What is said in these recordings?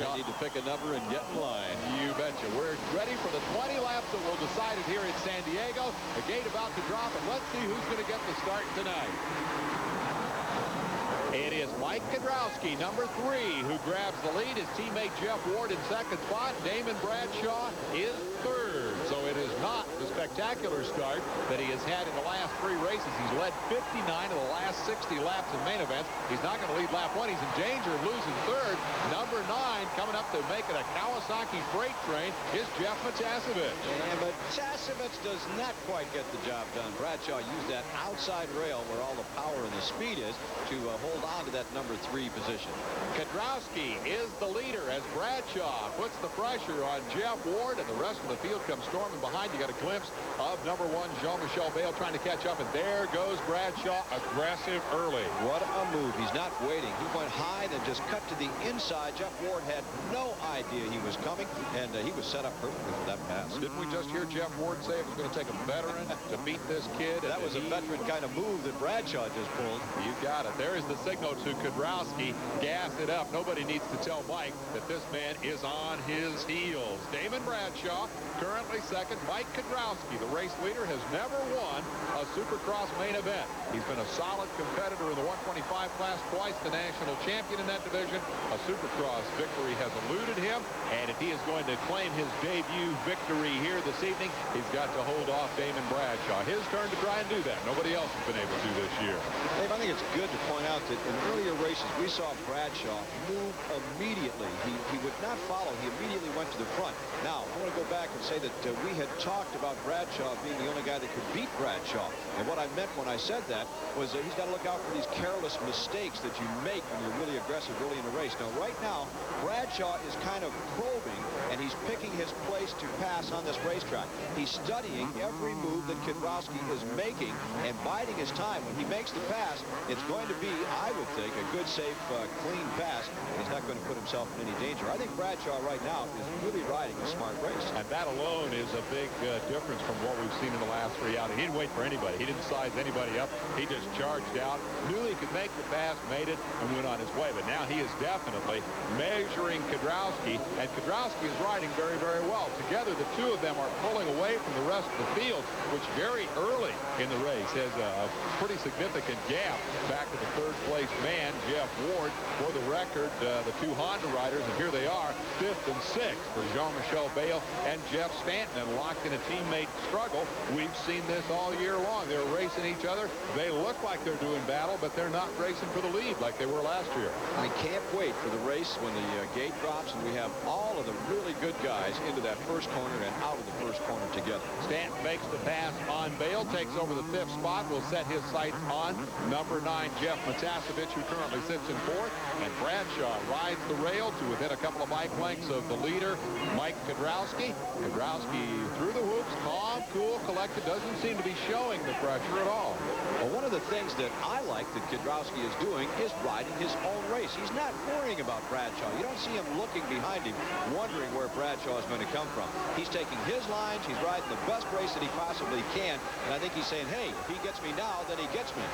Bradshaw. Need to pick a number and get in line. You betcha. We're ready for the 20 laps that will decide it here in San Diego. The gate about to drop, and let's see who's going to get the start tonight. It is Mike Kowski, number 3, who grabs the lead. His teammate Jeff Ward in second spot. Damon Bradshaw is third. So it is not the spectacular start that he has had in the last 3 races. He's led 59 of the last 60 laps in main events. He's not going to lead lap 1. He's in danger of losing third. Number 9 coming up to make it a Kawasaki freight train is Jeff Matasevich. And Matasevich does not quite get the job done. Bradshaw used that outside rail where all the power and the speed is to hold on to that number 3 position. Kowski is the leader as Bradshaw puts the pressure on Jeff Ward, and the rest of the field comes storming behind. You got a glimpse of number 1 Jean-Michel Bale trying to catch up, and there goes Bradshaw, aggressive early. What a move. He's not waiting. He went high, then just cut to the inside. Jeff Ward had no idea he was coming, and he was set up perfectly for that pass. Didn't we just hear Jeff Ward say it was going to take a veteran to beat this kid? That was a veteran kind of move that Bradshaw just pulled. You got it. There is the signal to Kowski. Gas it up. Nobody needs to tell Mike that this man is on his heels. Damon Bradshaw currently second. Mike Kowski, the race leader, has never won a Supercross main event. He's been a solid competitor in the 125 class, twice the national champion in that division. A Supercross victory has eluded him, and if he is going to claim his debut victory here this evening, he's got to hold off Damon Bradshaw. His turn to try and do that. Nobody else has been able to this year. Dave, I think it's good to point out that in earlier races, we saw Bradshaw move immediately. He would not follow. He immediately went to the front. Now, I want to go back and say that we had talked about Bradshaw being the only guy that could beat Bradshaw. And what I meant when I said that was that he's got to look out for these careless mistakes that you make when you're really aggressive early in the race. Now, right now, Bradshaw is kind of probing, and he's picking his place to pass on this racetrack. He's studying every move that Kowski is making and biding his time. When he makes the pass, it's going to be, I would think, a good, safe, clean pass. He's not going to put himself in any danger. I think Bradshaw right now is really riding a smart race. And that alone is a big difference from what we've seen in the last 3 outings. He didn't wait for anybody. He didn't size anybody up. He just charged out, knew he could make the pass, made it, and went on his way. But now he is definitely measuring Kowski, and Kowski is riding very, very well. Together, the two of them are pulling away from the rest of the field, which very early in the race has a pretty significant gap back to the third-place man, Jeff Ward. For the record, the 2 Honda riders, and here they are, 5th and 6th for Jean-Michel Bale and Jeff Stanton, and locked in a teammate struggle. We've seen this all year long. They're racing each other. They look like they're doing battle, but they're not racing for the lead like they were last year. I can't wait for the race when the gate drops and we have all of the really good guys into that first corner and out of the first corner together. Stanton makes the pass on Bale, takes over the 5th spot, will set his sights on number 9, Jeff Matasevich, who currently sits in 4th, and Bradshaw rides the rail to within a couple of bike lengths of the leader, Mike Kowski. Kowski through the whoops, calm, cool, collected, doesn't seem to be showing the pressure at all. Well, one of the things that I like that Kowski is doing is riding his own race. He's not worrying about Bradshaw. You don't see him looking behind him, wondering where Bradshaw is going to come from. He's taking his lines. He's riding the best race that he possibly can. And I think he's saying, hey, if he gets me now, then he gets me.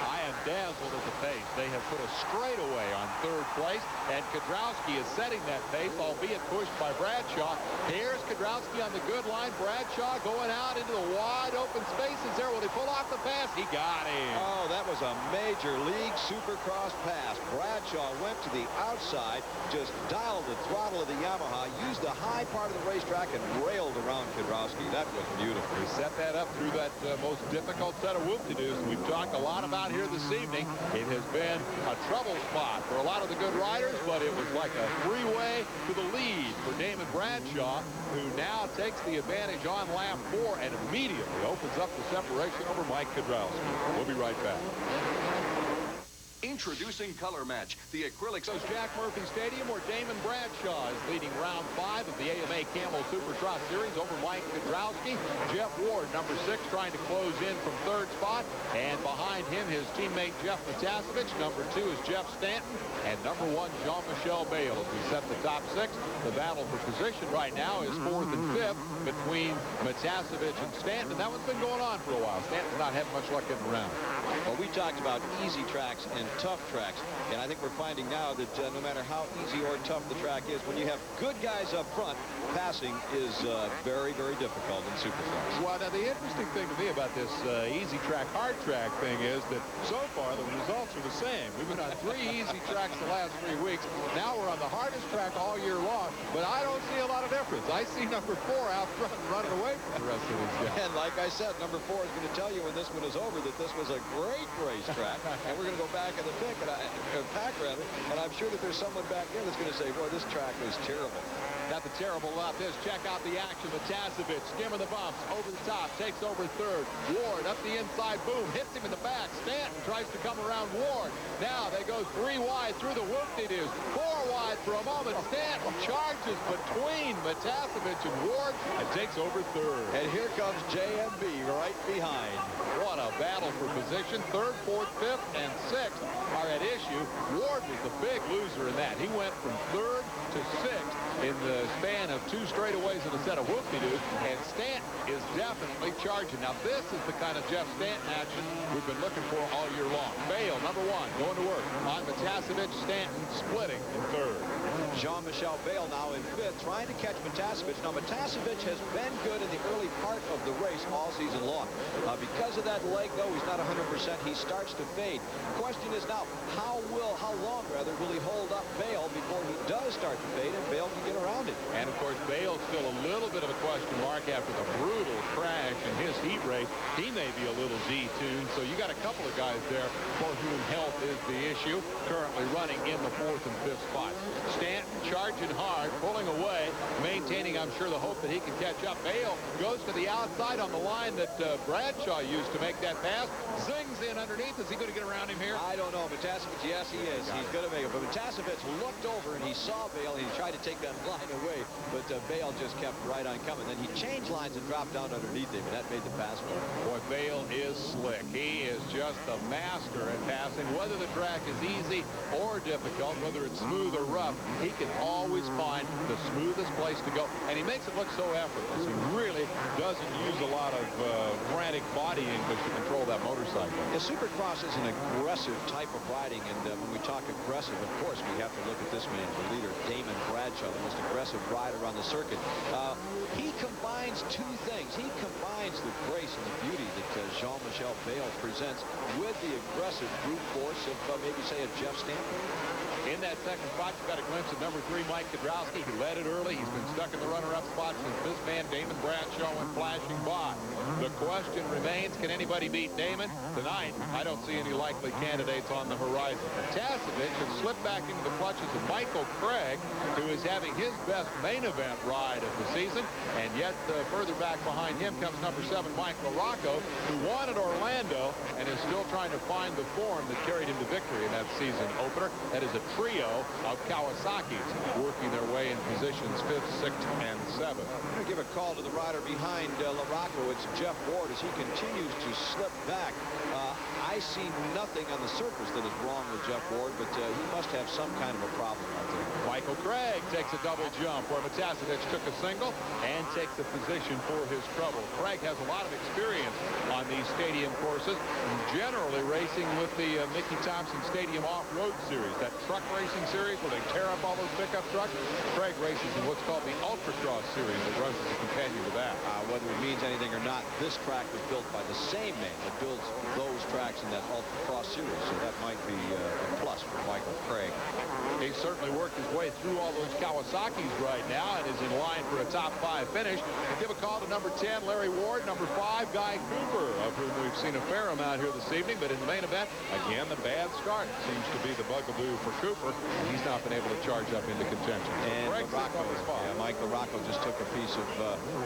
I am dazzled at the pace. They have put a straightaway on 3rd place, and Kowski is setting that pace, albeit pushed by Bradshaw. Here's Kowski on the good line. Bradshaw going out into the wide open spaces there. Will he pull off the pass? He got him. Oh, that was a major league Supercross pass. Bradshaw went to the outside, just dialed the throttle of the Yamaha, used the high part of the racetrack, and railed around Kowski. That was beautiful. He set that up through that most difficult set of whoop-de-doos we've talked a lot about here this evening. It has been a trouble spot for a lot of the good riders, but it was like a three-way to the lead for Damon Bradshaw, who now takes the advantage on lap 4 and immediately opens up the separation over Mike Kowski. We'll be right back. Introducing Color Match, the acrylics. So Jack Murphy Stadium, where Damon Bradshaw is leading round 5 of the AMA Camel Supercross Series over Mike Kowski. Jeff Ward, number 6, trying to close in from 3rd spot. And behind him, his teammate Jeff Matasevich. Number 2 is Jeff Stanton. And number 1, Jean-Michel Bale. As we set the top 6, the battle for position right now is 4th and 5th between Matasevich and Stanton. And that one's been going on for a while. Stanton's not having much luck getting around. Well, we talked about easy tracks and tough tracks, and I think we're finding now that no matter how easy or tough the track is, when you have good guys up front, passing is very, very difficult in Supercross. Well, now the interesting thing to me about this easy track, hard track thing is that so far the results are the same. We've been on 3 easy tracks the last 3 weeks. Now we're on the hardest track all year long, but I don't see a lot of difference. I see number 4 out front running away from the rest of these guys. And like I said, number 4 is going to tell you when this one is over that this was a great racetrack, and we're going to go back in the pack, and I'm sure that there's someone back there that's going to say, boy, this track was terrible. Not the terrible about this. Check out the action. Matasevich skimming the bumps over the top, takes over third. Ward up the inside, boom, hits him in the back. Stanton tries to come around Ward. Now they go 3 wide through the whoop-de-doos. 4 wide for a moment. Stanton charges between Matasevich and Ward and takes over third. And here comes JMB right behind. What a battle for position. 3rd, 4th, 5th, and 6th are at issue. Ward was the big loser in that. He went from 3rd to 6th in the span of 2 straightaways and a set of whoop-de-doos, and Stanton is definitely charging. Now, this is the kind of Jeff Stanton action we've been looking for all year long. Bale, number 1, going to work on Matasevich. Stanton splitting in 3rd. Jean-Michel Bale now in 5th, trying to catch Matasevich. Now, Matasevich has been good in the early part of the race all season long. Because of that leg, though, he's not 100%. He starts to fade. The question is now, how long will he hold up Bale before he does start to fade, and Bale can get around it? And, of course, Bale's still a little bit of a question mark after the brutal crash in his heat race. He may be a little detuned, so you got a couple of guys there for whom health is the issue, currently running in the 4th and 5th spots. Stanton charging hard, pulling away, maintaining, I'm sure, the hope that he can catch up. Bale goes to the outside on the line that Bradshaw used to make that pass. Zings in underneath. Is he going to get around him here? I don't know. Matasevich, yes, he is. He's going to make it. But Matasevich looked over and he saw Bale. He tried to take that line away, but Bale just kept right on coming. Then he changed lines and dropped down underneath him, and that made the pass for him. Boy, Bale is slick. He is just a master at passing. Whether the track is easy or difficult, whether it's smooth or rough, he can always find the smoothest place to go. And he makes it look so effortless. He really doesn't use a lot of frantic body English to control that motorcycle. Yeah, Supercross is an aggressive type of riding, and when we talk aggressive, of course, we have to look at this man, the leader, Damon Bradshaw, the most aggressive rider on the circuit. He combines 2 things. He combines the grace and the beauty that Jean-Michel Bale presents with the aggressive brute force of maybe, say, a Jeff Stanton. In that second spot, you got a glimpse of number 3, Mike Kowski. He led it early. He's been stuck in the runner-up spot since this man, Damon Bradshaw, went flashing by. The question remains, can anybody beat Damon? Tonight, I don't see any likely candidates on the horizon. Matasevich has slipped back into the clutches of Michael Craig, who is having his best main event ride of the season. And yet, further back behind him comes number 7, Mike LaRocco, who won at Orlando and is still trying to find the form that carried him to victory in that season opener. That is a trio of Kawasaki's working their way in positions 5th, 6th, and 7th. I'm going to give a call to the rider behind LaRocco. It's Jeff Ward as he continues to slip back. I see nothing on the surface that is wrong with Jeff Ward, but he must have some kind of a problem out there. Michael Craig takes a double jump where Matasevich took a single and takes a position for his trouble. Craig has a lot of experience on these stadium courses, generally racing with the Mickey Thompson Stadium Off-Road Series, that truck racing series where they tear up all those pickup trucks. Craig races in what's called the Ultracross Series that runs as a companion to that. Whether it means anything or not, this track was built by the same man that builds those tracks in that Ultracross Series, so that might be a plus for Michael Craig. He's certainly worked his way through all those Kawasaki's right now and is in line for a top 5 finish. We'll give a call to number 10, Larry Ward, number 5, Guy Cooper, of whom we've seen a fair amount here this evening. But in the main event, again, the bad start seems to be the bugaboo for Cooper. He's not been able to charge up into contention. And Mike LaRocco just took a piece of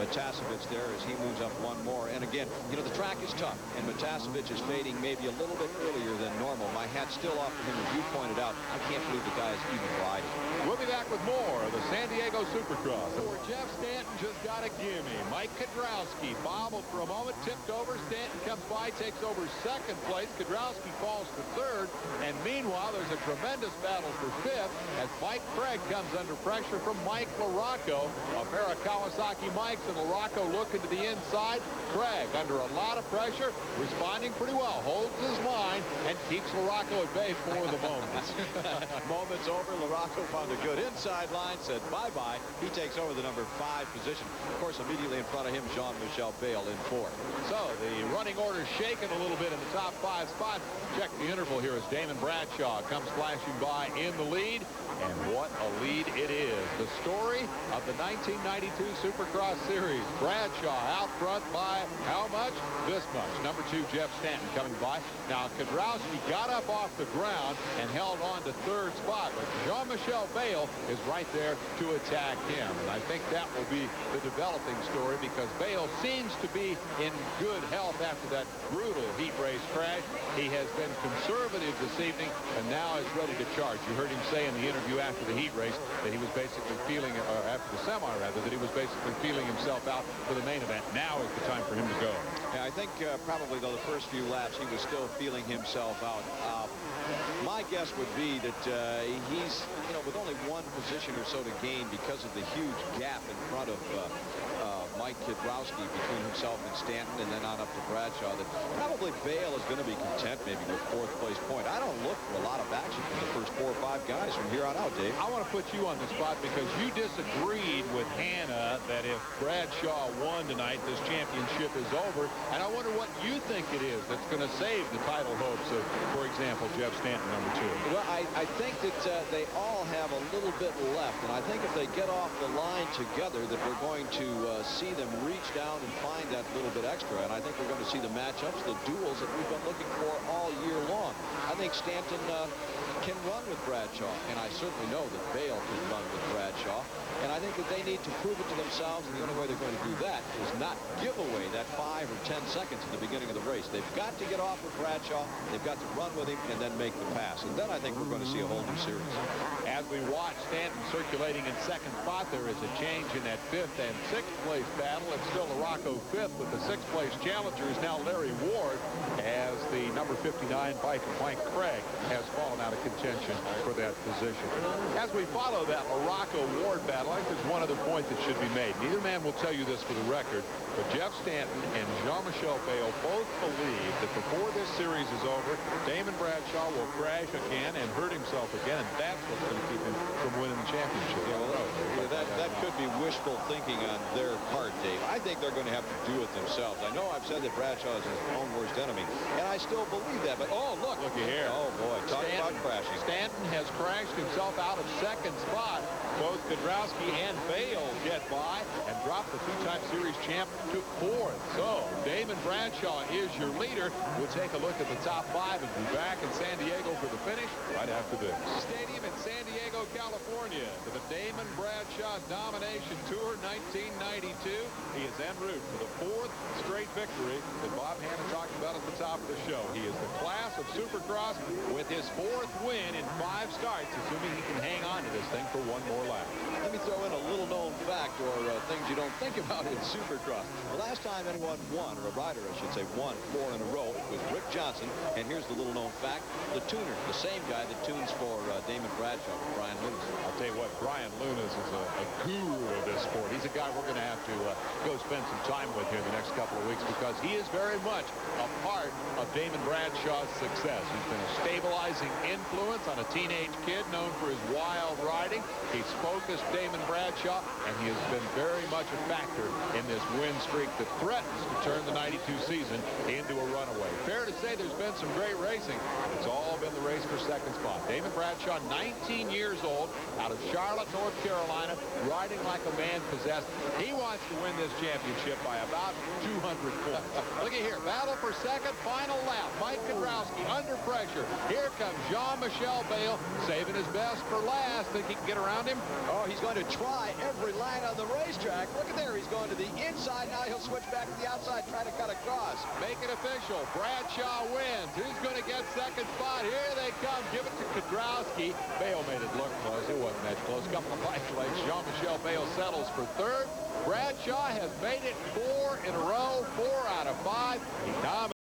Matasevich there as he moves up one more. And again, you know, the track is tough, and Matasevich is fading maybe a little bit earlier than normal. My hat's still off to him, as you pointed out. I can't believe the guy is even riding. We'll be back back with more of the San Diego Supercross. Where Jeff Stanton just got a gimme. Mike Kowski bobbled for a moment, tipped over. Stanton comes by, takes over second place. Kowski falls to third. And meanwhile, there's a tremendous battle for fifth as Mike Craig comes under pressure from Mike LaRocco. A pair of Kawasaki Mikes and LaRocco looking to the inside. Craig under a lot of pressure, responding pretty well, holds his line, and keeps LaRocco at bay for the moment. Moments over, LaRocco found a good inside line, said bye-bye. He takes over the number 5 position. Of course, immediately in front of him, Jean-Michel Bayle in 4th. So the running order shaken a little bit in the top 5 spots. Check the interval here as Damon Bradshaw comes flashing by in the lead. And what a lead it is. The story of the 1992 Supercross Series. Bradshaw out front by how much? This much. Number 2, Jeff Stanton coming by. Now, Kowski got up off the ground and held on to 3rd spot. But Jean-Michel Bayle is right there to attack him. And I think that will be the developing story because Bayle seems to be in good health after that brutal heat race crash. He has been conservative this evening and now is ready to charge. You heard him say in the interview after the heat race that he was basically feeling, or after the semi rather, that he was basically feeling himself out for the main event. Now is the time for him to go. Yeah, I think probably though the first few laps he was still feeling himself out. My guess would be that he's, with only 1 position or so to gain because of the huge gap in front of Mike Kowski between himself and Stanton and then on up to Bradshaw, that probably Bayle is going to be content maybe with 4th place point. I don't look for a lot of action from the first 4 or 5 guys from here on out, Dave. I want to put you on the spot because you disagreed with Hannah that if Bradshaw won tonight, this championship is over. And I wonder what you think it is that's going to save the title hopes of, for example, Jeff Stanton, number 2. Well, I think that they all have a little bit left. And I think if they get off the line together that we're going to see them reach down and find that little bit extra. And I think we're going to see the matchups, the duels that we've been looking for all year long. I think Stanton can run with Bradshaw, and I certainly know that Bayle can run with Bradshaw. And I think that they need to prove it to themselves, and the only way they're going to do that is not give away that 5 or 10 seconds at the beginning of the race. They've got to get off with Bradshaw, they've got to run with him, and then make the pass. And then I think we're going to see a whole new series. As we watch Stanton circulating in 2nd spot, there is a change in that 5th and 6th place battle. It's still LaRocco 5th, but the 6th place challenger is now Larry Ward, as the number 59 bike of Mike Craig has fallen out of contention for that position. As we follow that LaRocco-Ward battle, I think there's one other point that should be made. Neither man will tell you this for the record, but Jeff Stanton and Jean-Michel Bayle both believe that before this series is over, Damon Bradshaw will crash again and hurt himself again, and that's what's going to keep him from winning the championship. Yeah, well, that could be wishful thinking on their part, Dave. I think they're going to have to do it themselves. I know I've said that Bradshaw is his own worst enemy, and I still believe that. But, oh, look. Looky here. Oh, boy. Talk about crashing. Stanton has crashed himself out of 2nd spot. Both Kowski and Bayle get by and drop the 2-time series champ to 4th. So Damon Bradshaw is your leader. We'll take a look at the top 5 and be back in San Diego for the finish right after this. Stadium in San Diego, California, to the Damon Bradshaw Domination Tour 1992. He is en route for the 4th straight victory that Bob Hannah talked about at the top of the show. He is the class of Supercross with his 4th win in 5 starts, assuming he can hang on to this thing for one more lap. Let me throw in a little known fact, or things you don't think about in Supercross. The last time anyone won, or a rider I should say, won 4 in a row was Rick Johnson. And here's the little known fact: the tuner, the same guy that tunes for Damon Bradshaw, Brian Lunas. I'll tell you what, Brian Lunas is a guru of this sport. He's a guy we're going to have to go spend some time with here the next couple of weeks because he is very much a part of Damon Bradshaw's success. He's been a stabilizing influence on a teenage kid known for his wild riding. He's focused Damon Bradshaw, and he has been very much a factor in this win streak that threatens to turn the 92 season into a runaway. Fair to say there's been some great racing. It's all been the race for 2nd spot. Damon Bradshaw, 19 years old, out of Charlotte, North Carolina, riding like a man possessed. He wants to win this championship by about 200 points. Look at here. Battle for 2nd, final lap. Mike Kowski under pressure. Here comes Jean-Michel Bayle, saving his best for last. Think he can get around him? Oh, he's going to try every line on the racetrack. Look at there. He's going to the inside. Now he'll switch back to the outside, trying to cut across. Make it official. Bradshaw wins. Who's going to get second spot? Here they come. Give it to Kowski. Bayle made it look close. It wasn't that close. Couple of bike legs. Jean-Michel Bayle settles for third. Bradshaw has made it 4 in a row, 4 out of 5. He dominates.